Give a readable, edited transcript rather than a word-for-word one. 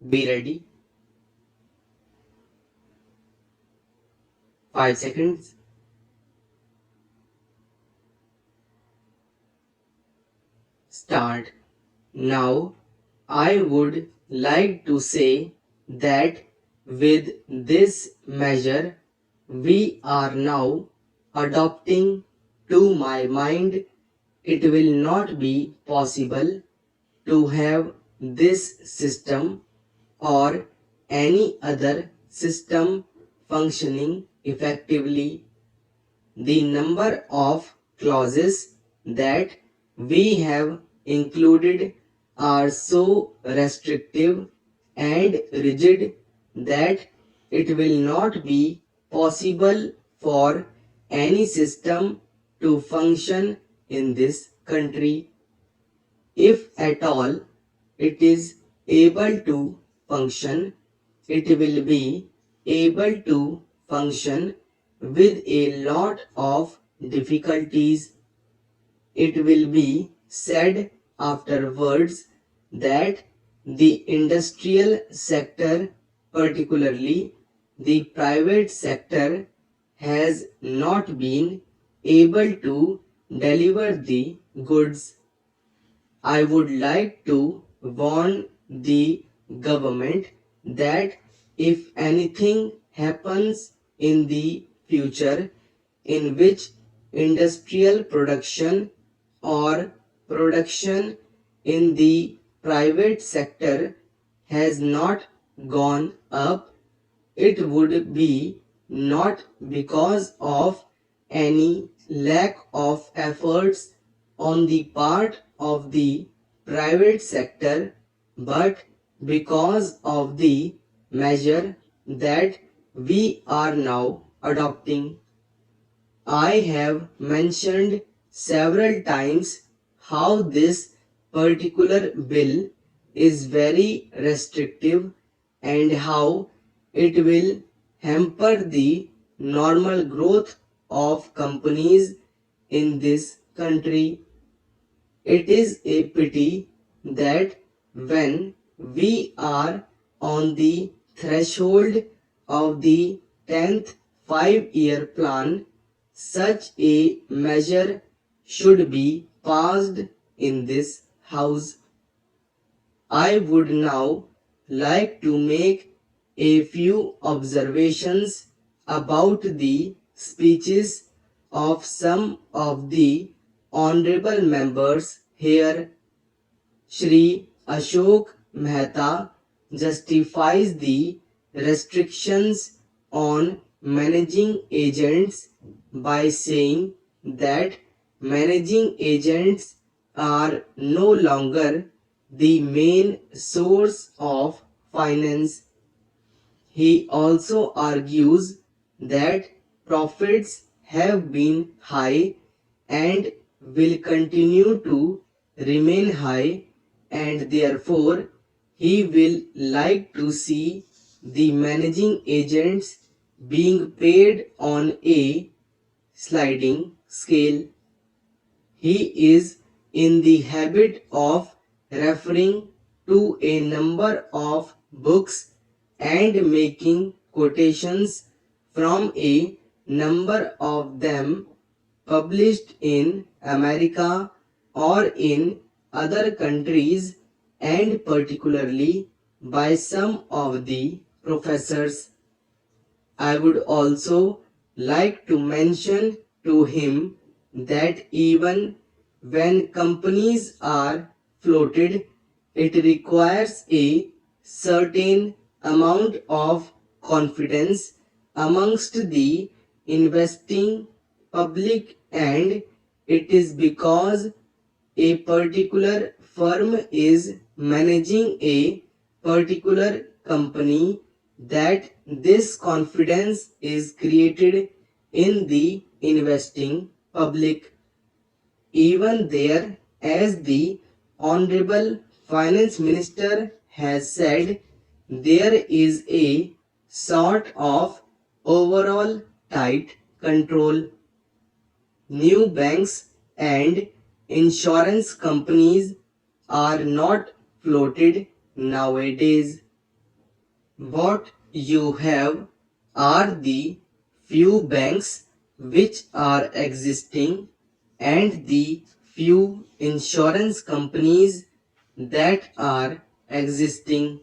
Be ready. 5 seconds. Start. Now, I would like to say that with this measure, we are now adopting. To my mind, it will not be possible to have this system or any other system functioning effectively. The number of clauses that we have included are so restrictive and rigid that it will not be possible for any system to function in this country. If at all it is able to function, it will be able to function with a lot of difficulties. It will be said afterwards that the industrial sector, particularly the private sector, has not been able to deliver the goods. I would like to warn the government that if anything happens in the future in which industrial production or production in the private sector has not gone up, it would be not because of any lack of efforts on the part of the private sector, but because of the measure that we are now adopting. I have mentioned several times how this particular bill is very restrictive and how it will hamper the normal growth of companies in this country. It is a pity that when we are on the threshold of the 10th 5-year plan, such a measure should be passed in this House. I would now like to make a few observations about the speeches of some of the honorable members here. Shri Ashok Mehta justifies the restrictions on managing agents by saying that managing agents are no longer the main source of finance. He also argues that profits have been high and will continue to remain high, and therefore he will like to see the managing agents being paid on a sliding scale. He is in the habit of referring to a number of books and making quotations from a number of them published in America or in other countries, and particularly by some of the professors. I would also like to mention to him that even when companies are floated, it requires a certain amount of confidence amongst the investing public, and it is because a particular firm is managing a particular company that this confidence is created in the investing public. Even there, as the Honorable Finance Minister has said, there is a sort of overall tight control. New banks and insurance companies are not floated nowadays. What you have are the few banks which are existing and the few insurance companies that are existing